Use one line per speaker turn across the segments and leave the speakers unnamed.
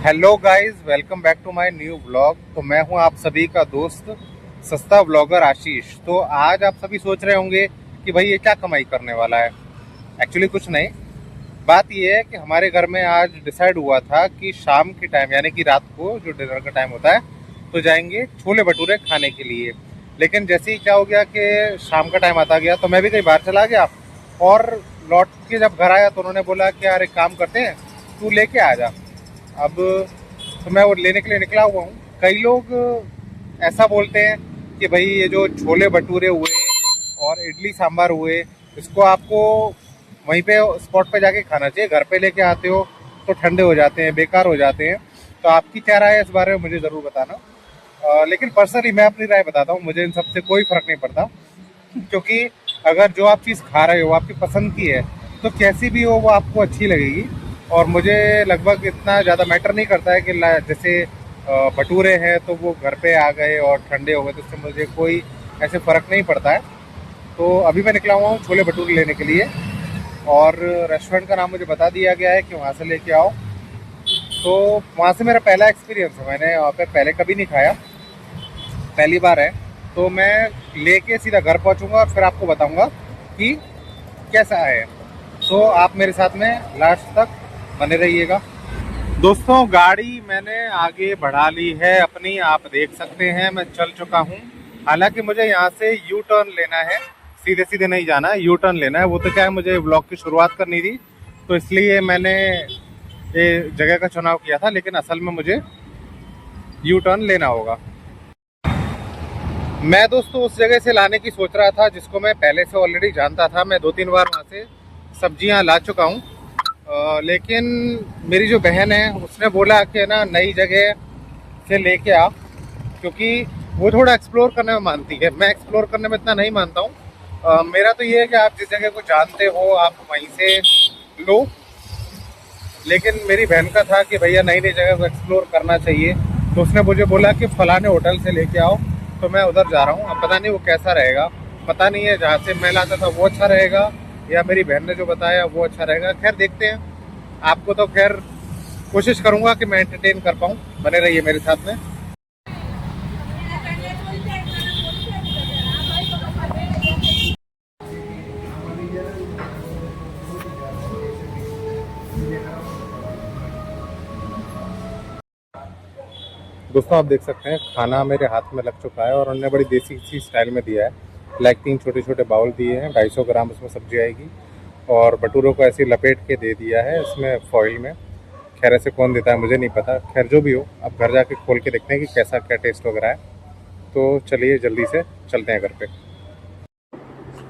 Hello guys, welcome back to my new vlog. तो मैं हूं आप सभी का दोस्त सस्ता व्लॉगर आशीष। तो आज आप सभी सोच रहे होंगे कि भाई ये क्या कमाई करने वाला है। एक्चुअली कुछ नहीं, बात ये है कि हमारे घर में आज डिसाइड हुआ था कि शाम के टाइम यानी कि रात को जो डिनर का टाइम होता है तो जाएंगे छोले भटूरे खाने के लिए। लेकिन जैसे ही क्या हो गया कि शाम का टाइम आता गया तो मैं भी कहीं बाहर चला गया और लौट के जब घर आया तो उन्होंने बोला कि यार एक काम करते हैं, तू लेके आ जा। अब तो मैं वो लेने के लिए निकला हुआ हूँ। कई लोग ऐसा बोलते हैं कि भाई ये जो छोले भटूरे हुए और इडली सांभर हुए, इसको आपको वहीं पे स्पॉट पे जाके खाना चाहिए। घर पे लेके आते हो तो ठंडे हो जाते हैं, बेकार हो जाते हैं। तो आपकी क्या राय है इस बारे में मुझे ज़रूर बताना। लेकिन पर्सनली मैं अपनी राय बताता हूँ, मुझे इन सबसे कोई फ़र्क नहीं पड़ता। क्योंकि अगर जो आप चीज़ खा रहे हो आपकी पसंद की है तो कैसी भी हो वो आपको अच्छी लगेगी। और मुझे लगभग इतना ज़्यादा मैटर नहीं करता है कि जैसे भटूरे हैं तो वो घर पे आ गए और ठंडे हो गए, तो इससे मुझे कोई ऐसे फ़र्क नहीं पड़ता है। तो अभी मैं निकला हुआ हूँ छोले भटूरे लेने के लिए और रेस्टोरेंट का नाम मुझे बता दिया गया है कि वहाँ से लेके आओ। तो वहाँ से मेरा पहला एक्सपीरियंस है, मैंने वहाँ पे पहले कभी नहीं खाया, पहली बार है। तो मैं लेके सीधा घर पहुँचूँगा और फिर आपको बताऊँगा कि कैसा है। तो आप मेरे साथ में लास्ट तक बने रहिएगा। दोस्तों गाड़ी मैंने आगे बढ़ा ली है अपनी, आप देख सकते हैं मैं चल चुका हूँ। हालांकि मुझे यहाँ से यू टर्न लेना है, सीधे सीधे नहीं जाना है, यू टर्न लेना है। वो तो क्या है, मुझे ब्लॉग की शुरुआत करनी थी तो इसलिए मैंने ये जगह का चुनाव किया था, लेकिन असल में मुझे यू टर्न लेना होगा। मैं दोस्तों उस जगह से लाने की सोच रहा था जिसको मैं पहले से ऑलरेडी जानता था। मैं 2-3 बार वहाँ से सब्जियाँ ला चुका हूँ। लेकिन मेरी जो बहन है उसने बोला कि ना नई जगह से लेके आ, क्योंकि वो थोड़ा एक्सप्लोर करने में मानती है, मैं एक्सप्लोर करने में इतना नहीं मानता हूँ। मेरा तो ये है कि आप जिस जगह को जानते हो आप वहीं से लो। लेकिन मेरी बहन का था कि भैया नई नई जगह को एक्सप्लोर करना चाहिए, तो उसने मुझे बोला कि फलाने होटल से लेके आओ। तो मैं उधर जा रहा हूँ, अब पता नहीं वो कैसा रहेगा, पता नहीं है जहाँ से मैं लाता था वो अच्छा रहेगा या मेरी बहन ने जो बताया वो अच्छा रहेगा। खैर देखते हैं। आपको तो खैर कोशिश करूँगा कि मैं एंटरटेन कर पाऊँ, बने रहिए मेरे साथ में। दोस्तों आप देख सकते हैं खाना मेरे हाथ में लग चुका है और उन्होंने बड़ी देसी सी स्टाइल में दिया है। लाइक 3 छोटे छोटे बाउल दिए हैं, 250 ग्राम उसमें सब्जी आएगी और भटूरों को ऐसे लपेट के दे दिया है इसमें फॉइल में। खैर ऐसे कौन देता है मुझे नहीं पता, खैर जो भी हो अब घर जाके खोल के देखते हैं कि कैसा क्या टेस्ट वगैरह है। तो चलिए जल्दी से चलते हैं घर पे।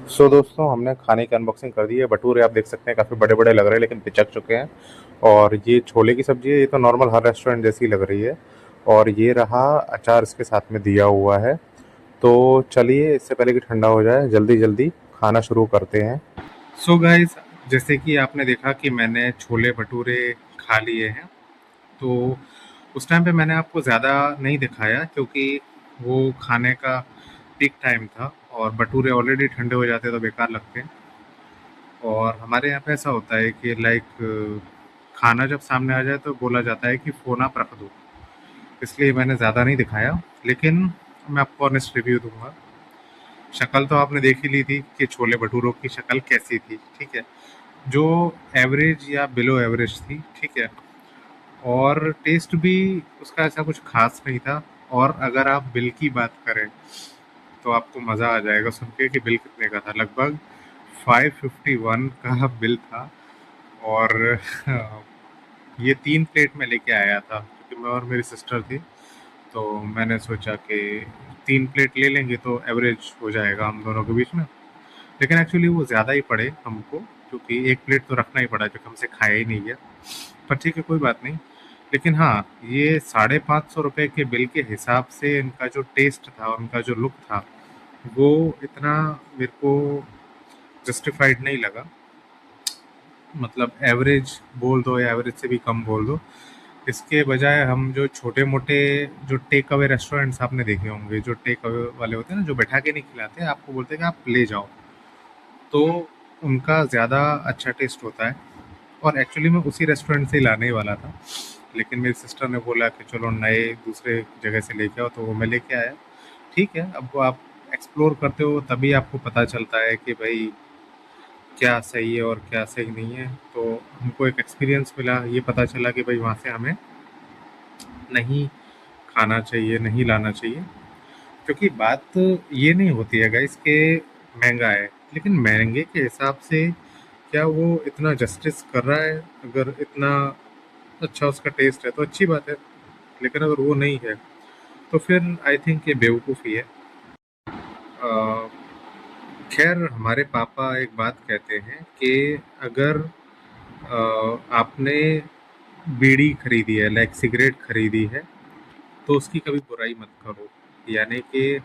सो दोस्तों हमने खाने की अनबॉक्सिंग कर दी है। भटूरे आप देख सकते हैं काफ़ी बड़े बड़े लग रहे हैं लेकिन पिचक चुके हैं। और ये छोले की सब्ज़ी है, ये तो नॉर्मल हर रेस्टोरेंट जैसी लग रही है। और ये रहा अचार इसके साथ में दिया हुआ है। तो चलिए इससे पहले कि ठंडा हो जाए जल्दी जल्दी खाना शुरू करते हैं। सो गाइस, जैसे कि आपने देखा कि मैंने छोले भटूरे खा लिए हैं। तो उस टाइम पे मैंने आपको ज़्यादा नहीं दिखाया क्योंकि वो खाने का पीक टाइम था और भटूरे ऑलरेडी ठंडे हो जाते तो बेकार लगते हैं। और हमारे यहाँ पे ऐसा होता है कि लाइक खाना जब सामने आ जाए तो बोला जाता है कि फ़ोन आप रख दो, इसलिए मैंने ज़्यादा नहीं दिखाया। लेकिन मैं आपको ऑनेस्ट रिव्यू दूंगा। शक्ल तो आपने देख ही ली थी कि छोले भटूरों की शक्ल कैसी थी, ठीक है, जो एवरेज या बिलो एवरेज थी, ठीक है। और टेस्ट भी उसका ऐसा कुछ खास नहीं था। और अगर आप बिल की बात करें तो आपको मज़ा आ जाएगा सुन के कि बिल कितने का था। लगभग 551 का बिल था। और ये 3 प्लेट में लेके आया था क्योंकि मैं और मेरी सिस्टर थी। तो मैंने सोचा कि 3 प्लेट ले लेंगे तो एवरेज हो जाएगा हम दोनों के बीच में। लेकिन एक्चुअली वो ज़्यादा ही पड़े हमको, क्योंकि 1 प्लेट तो रखना ही पड़ा क्योंकि हमसे खाया ही नहीं गया। पर ठीक है, कोई बात नहीं। लेकिन हाँ, ये 550 रुपये के बिल के हिसाब से इनका जो टेस्ट था, उनका जो लुक था, वो इतना मेरे को जस्टिफाइड नहीं लगा। मतलब एवरेज बोल दो या एवरेज से भी कम बोल दो। इसके बजाय हम जो छोटे मोटे जो टेक अवे रेस्टोरेंट्स आपने देखे होंगे, जो टेक अवे वाले होते हैं ना, जो बैठा के नहीं खिलाते, आपको बोलते हैं कि आप ले जाओ, तो उनका ज़्यादा अच्छा टेस्ट होता है। और एक्चुअली मैं उसी रेस्टोरेंट से ही लाने ही वाला था। लेकिन मेरी सिस्टर ने बोला कि चलो नए दूसरे जगह से लेके आओ, तो वो मैं लेके आया। ठीक है, अब वो आप एक्सप्लोर करते हो तभी आपको पता चलता है कि भाई क्या सही है और क्या सही नहीं है। तो हमको एक एक्सपीरियंस मिला, ये पता चला कि भाई वहाँ से हमें नहीं खाना चाहिए, नहीं लाना चाहिए। क्योंकि बात ये नहीं होती है गाइस कि महंगा है, लेकिन महंगे के हिसाब से क्या वो इतना जस्टिस कर रहा है? अगर इतना अच्छा उसका टेस्ट है तो अच्छी बात है, लेकिन अगर वो नहीं है तो फिर आई थिंक ये बेवकूफ़ी है। अ, खैर, हमारे पापा एक बात कहते हैं कि अगर आपने बीड़ी खरीदी है, लाइक सिगरेट खरीदी है, तो उसकी कभी बुराई मत करो। यानी कि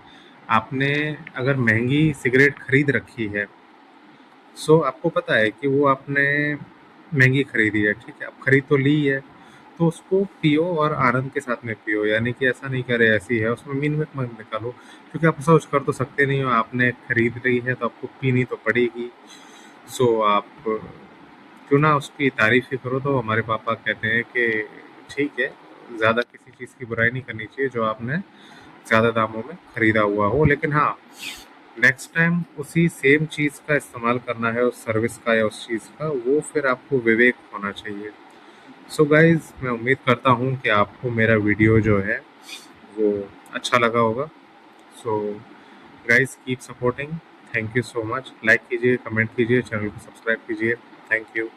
आपने अगर महंगी सिगरेट खरीद रखी है, सो आपको पता है कि वो आपने महंगी खरीदी है, ठीक है, अब खरीद तो ली है, तो उसको पियो और आनंद के साथ में पियो। यानी कि ऐसा नहीं करे ऐसी है, उसमें मीन मत मत निकालो, क्योंकि आप सोच कर तो सकते नहीं हो, आपने खरीद रही है तो आपको पीनी तो पड़ेगी। सो आप क्यों ना उसकी तारीफ ही करो। तो हमारे पापा कहते हैं कि ठीक है, ज़्यादा किसी चीज़ की बुराई नहीं करनी चाहिए जो आपने ज़्यादा दामों में खरीदा हुआ हो, लेकिन हाँ, नेक्स्ट टाइम उसी सेम चीज़ का इस्तेमाल करना है, उस सर्विस का या उस चीज़ का, वो फिर आपको विवेक होना चाहिए। सो गाइज, मैं उम्मीद करता हूँ कि आपको मेरा वीडियो जो है वो अच्छा लगा होगा। So guys, keep supporting. Thank you so much. Like कीजिए, कमेंट कीजिए, चैनल को सब्सक्राइब कीजिए। Thank you.